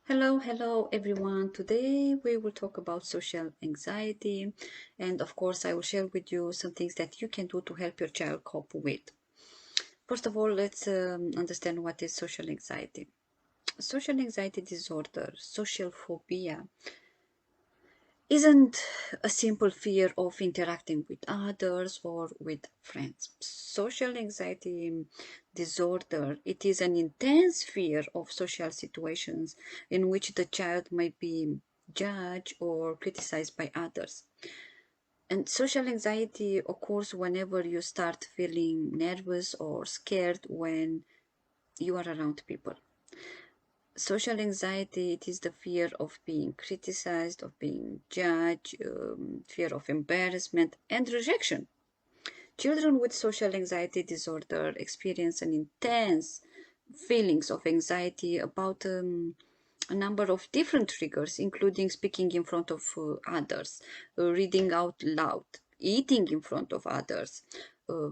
Hello everyone. Today we will talk about social anxiety, and of course, I will share with you some things that you can do to help your child cope with. First of all, let's understand what is social anxiety. Social anxiety disorder, social phobia, isn't a simple fear of interacting with others or with friends. Social anxiety disorder, it is an intense fear of social situations in which the child might be judged or criticized by others. And social anxiety occurs whenever you start feeling nervous or scared when you are around people. Social anxiety, it is the fear of being criticized, of being judged, fear of embarrassment and rejection. Children with social anxiety disorder experience an intense feelings of anxiety about a number of different triggers, including speaking in front of others, reading out loud, eating in front of others,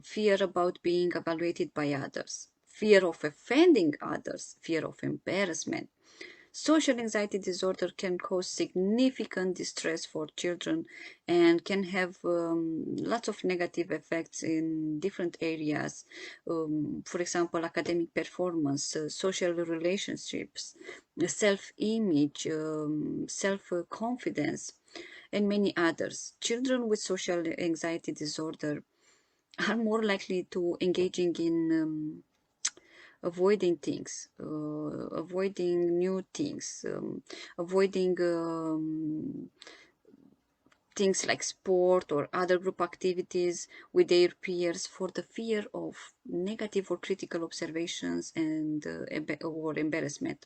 fear about being evaluated by others, fear of offending others, fear of embarrassment. Social anxiety disorder can cause significant distress for children and can have lots of negative effects in different areas. For example, academic performance, social relationships, self image, self confidence, and many others. Children with social anxiety disorder are more likely to engaging in avoiding things, avoiding new things, avoiding things like sport or other group activities with their peers for the fear of negative or critical observations and or embarrassment.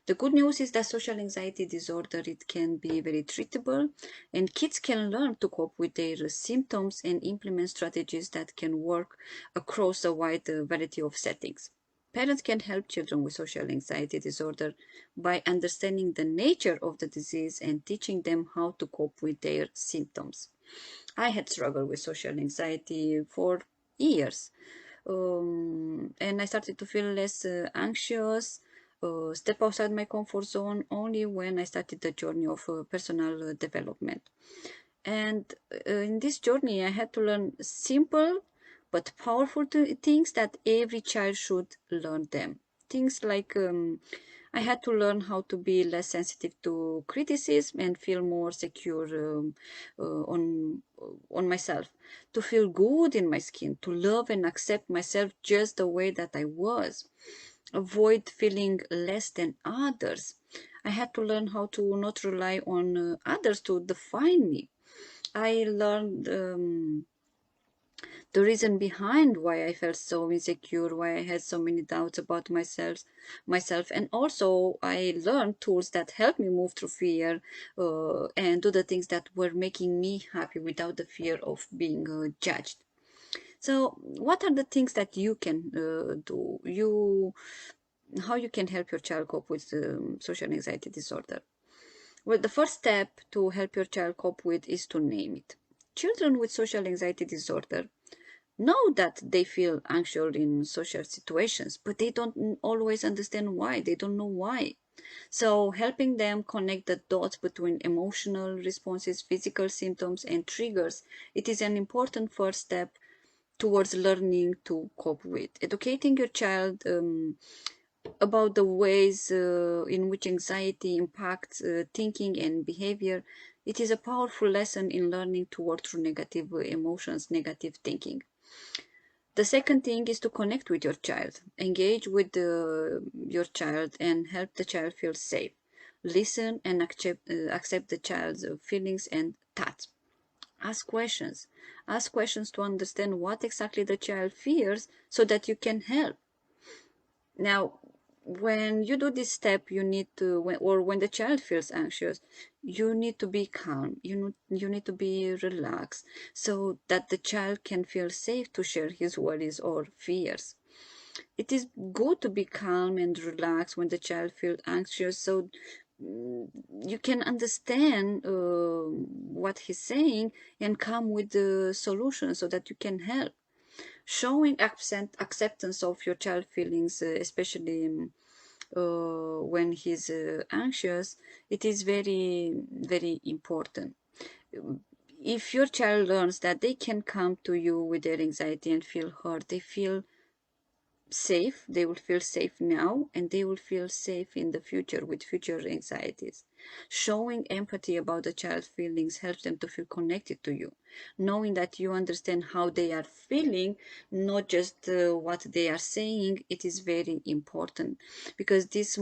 The good news is that social anxiety disorder, it can be very treatable, and kids can learn to cope with their symptoms and implement strategies that can work across a wide variety of settings. Parents can help children with social anxiety disorder by understanding the nature of the disease and teaching them how to cope with their symptoms. I had struggled with social anxiety for years, and I started to feel less anxious, step outside my comfort zone only when I started the journey of personal development. And in this journey, I had to learn simple but powerful things that every child should learn them. Things like I had to learn how to be less sensitive to criticism and feel more secure on myself, to feel good in my skin, to love and accept myself just the way that I was, avoid feeling less than others. I had to learn how to not rely on others to define me. I learned the reason behind why I felt so insecure, why I had so many doubts about myself, and also I learned tools that helped me move through fear and do the things that were making me happy without the fear of being judged. So, what are the things that you can do? How you can help your child cope with social anxiety disorder? Well, the first step to help your child cope with is to name it. Children with social anxiety disorder know that they feel anxious in social situations, but they don't always understand why. They don't know why. So, helping them connect the dots between emotional responses, physical symptoms, and triggers, it is an important first step towards learning to cope with. Educating your child about the ways in which anxiety impacts thinking and behavior, it is a powerful lesson in learning to work through negative emotions, negative thinking. The second thing is to connect with your child, engage with your child, and help the child feel safe. Listen and accept the child's feelings and thoughts. Ask questions. Ask questions to understand what exactly the child fears so that you can help. Now, when you do this step, you need to, or when the child feels anxious, you need to be calm. You need to be relaxed so that the child can feel safe to share his worries or fears. It is good to be calm and relaxed when the child feels anxious, so you can understand what he's saying and come with the solution so that you can help. Showing acceptance of your child feelings, especially when he's anxious, it is very, very important. If your child learns that they can come to you with their anxiety and feel hurt, they feel safe, they will feel safe now, and they will feel safe in the future with future anxieties. Showing empathy about the child's feelings helps them to feel connected to you, knowing that you understand how they are feeling, not just what they are saying. It is very important because this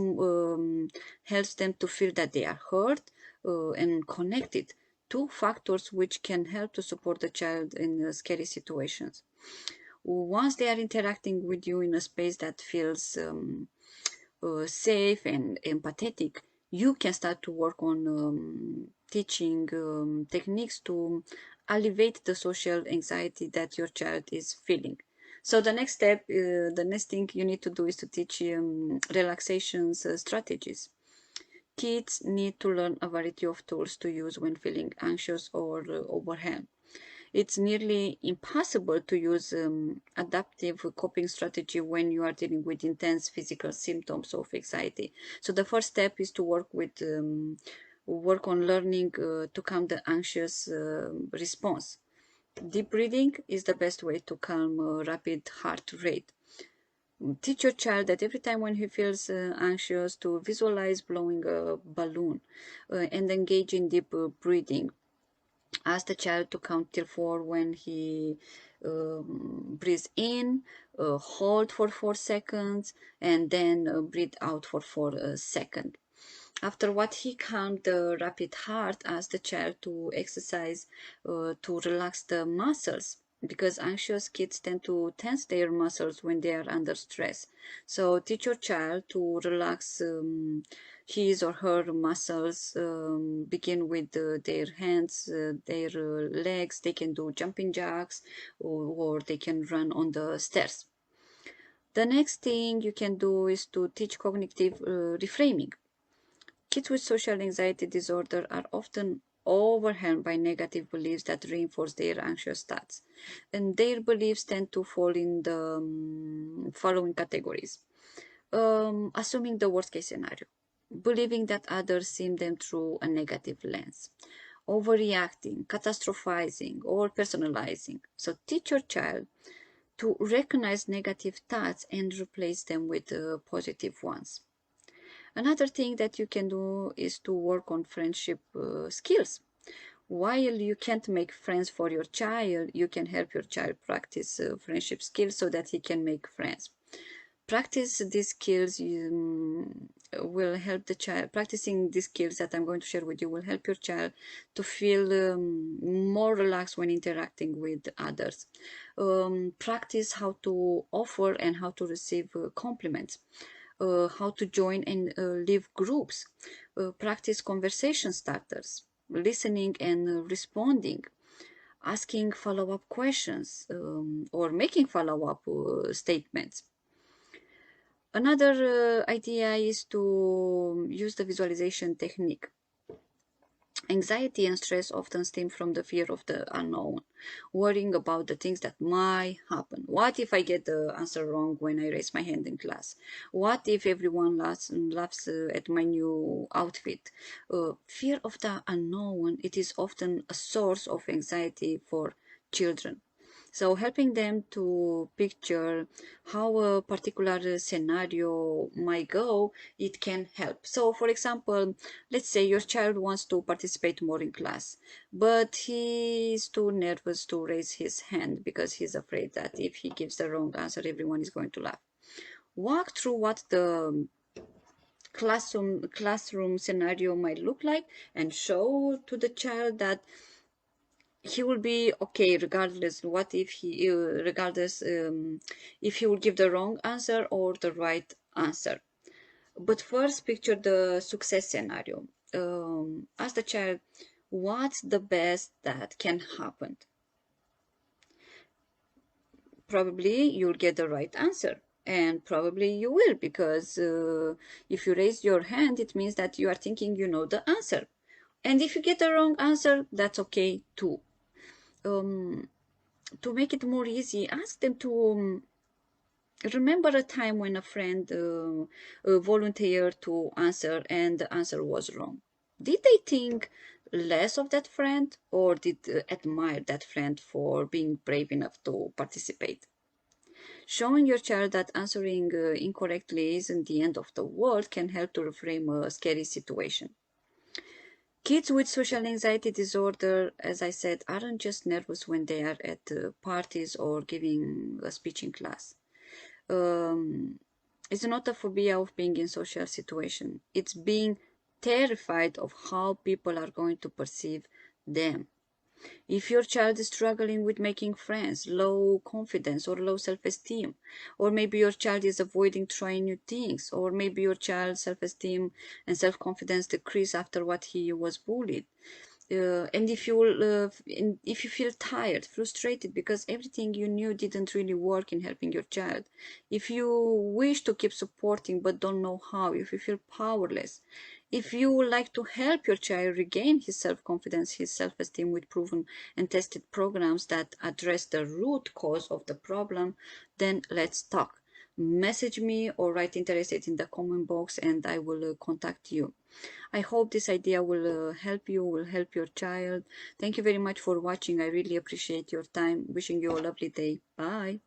helps them to feel that they are heard and connected. Two factors which can help to support the child in scary situations. Once they are interacting with you in a space that feels safe and empathetic, you can start to work on teaching techniques to alleviate the social anxiety that your child is feeling. So the next step, the next thing you need to do is to teach relaxations strategies. Kids need to learn a variety of tools to use when feeling anxious or overwhelmed. It's nearly impossible to use adaptive coping strategy when you are dealing with intense physical symptoms of anxiety. So the first step is to work on learning to calm the anxious response. Deep breathing is the best way to calm rapid heart rate. Teach your child that every time when he feels anxious to visualize blowing a balloon and engage in deep breathing. Ask the child to count till 4 when he breathes in, hold for 4 seconds, and then breathe out for 4 seconds. After what he calmed the rapid heart, ask the child to exercise to relax the muscles because anxious kids tend to tense their muscles when they are under stress. So teach your child to relax his or her muscles. Begin with their hands, their legs. They can do jumping jacks or they can run on the stairs. The next thing you can do is to teach cognitive reframing. Kids with social anxiety disorder are often overwhelmed by negative beliefs that reinforce their anxious thoughts. And their beliefs tend to fall in the following categories. Assuming the worst case scenario, believing that others see them through a negative lens, overreacting, catastrophizing, or personalizing. So teach your child to recognize negative thoughts and replace them with positive ones. Another thing that you can do is to work on friendship skills. While you can't make friends for your child, you can help your child practice friendship skills so that he can make friends. Practice these skills will help the child. Practicing these skills that I'm going to share with you will help your child to feel more relaxed when interacting with others. Practice how to offer and how to receive compliments. How to join and leave groups, practice conversation starters, listening and responding, asking follow-up questions or making follow-up statements. Another idea is to use the visualization technique. Anxiety and stress often stem from the fear of the unknown, worrying about the things that might happen. What if I get the answer wrong when I raise my hand in class? What if everyone laughs at my new outfit? Fear of the unknown, it is often a source of anxiety for children. So helping them to picture how a particular scenario might go, it can help. So for example, let's say your child wants to participate more in class, but he is too nervous to raise his hand because he's afraid that if he gives the wrong answer, everyone is going to laugh. Walk through what the classroom scenario might look like and show to the child that he will be okay regardless what if he regardless if he will give the wrong answer or the right answer. But first picture the success scenario. Ask the child what's the best that can happen. Probably you'll get the right answer, and probably you will because if you raise your hand it means that you are thinking you know the answer, and if you get the wrong answer that's okay too. um, to make it more easy, ask them to Remember a time when a friend volunteered to answer and the answer was wrong. Did they think less of that friend, or did admire that friend for being brave enough to participate? Showing your child that answering incorrectly isn't the end of the world can help to reframe a scary situation. Kids with social anxiety disorder, as I said, aren't just nervous when they are at parties or giving a speech in class. Um, it's not a phobia of being in social situation. It's being terrified of how people are going to perceive them. If your child is struggling with making friends, low confidence or low self-esteem, or maybe your child is avoiding trying new things, or maybe your child's self-esteem and self-confidence decrease after what he was bullied, and if you feel tired, frustrated because everything you knew didn't really work in helping your child, if you wish to keep supporting but don't know how, if you feel powerless, if you would like to help your child regain his self-confidence, his self-esteem with proven and tested programs that address the root cause of the problem, then let's talk. Message me or write interested in the comment box and I will contact you. I hope this idea will help you, will help your child. Thank you very much for watching. I really appreciate your time. Wishing you a lovely day. Bye.